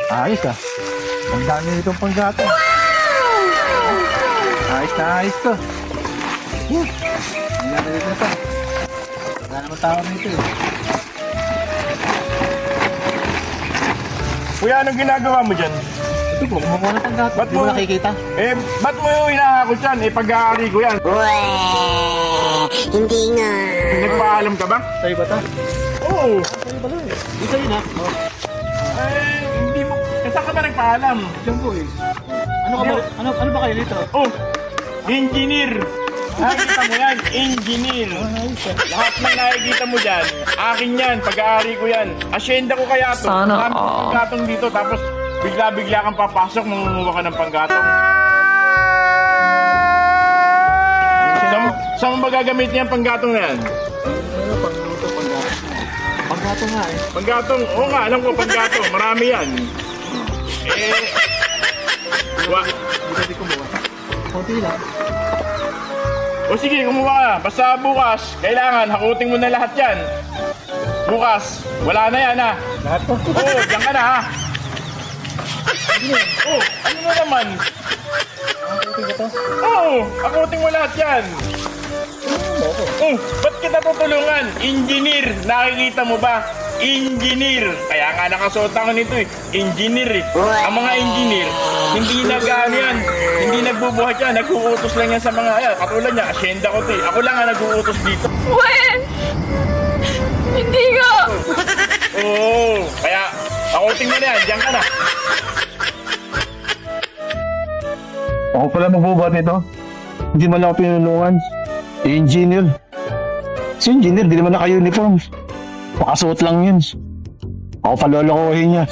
Ayos ah. Ang dami nitong panggato. Ayos na ayos to. Hindi natin dito na to. Wala naman tao nito eh. Kuya, anong ginagawa mo dyan? Ito po, kumukuha ng panggato. Ba't Di mo mo- nakikita? Ba't mo yung hinahakot yan? Pag-aari ko yan. Hindi nga. Nagpaalam ka ba? Sa'yo ba to? Oo. Sa'yo pala eh. Di sa'yo na. Hindi mo. Saan ka ba nagpaalam? Diyan po eh. Ano ba kayo dito? Oh, engineer. Nakikita mo yan, engineer. Lahat ng nakikita mo dyan, akin yan, pag-aari ko yan. Asyenda ko kaya to. Sana Marami all. panggatong dito, tapos bigla-bigla kang papasok, mangunguha ka ng panggatong. Saan mo ba gagamitin yung panggatong na yan? Panggato nga eh. Panggatong, oo nga, alam ko panggatong, marami yan. Hindi kumuha. Konti lang. O sige, kumuha ka. Basta bukas, kailangan, hakutin mo na lahat yan. Bukas, wala na yan ha. Lahat to. Oo, diyan ka na ha. Oo, ano na naman? Konti ba to? Oo, hakutin mo lahat yan. Oh, ba't kita tutulungan? Engineer, nakikita mo ba? Engineer. Kaya nga nakasuot ako nito eh. Engineer eh. Ang mga engineer, hindi nag-ano yan. Hindi nagbubuhat yan. Nag-uutos lang yan sa mga, ayan, katulad niya, asyenda ko to eh. Ako lang ang nag-uutos dito. When? Hindi nga! Oo, kaya, hakutin mo na yan. Diyan ka na. Ako pala magbubuhat nito. Hindi man lang ako pinulungan. Engineer. Si engineer, di naman naka-uniform. Pakasuot lang yun. Ako palolokohin niya.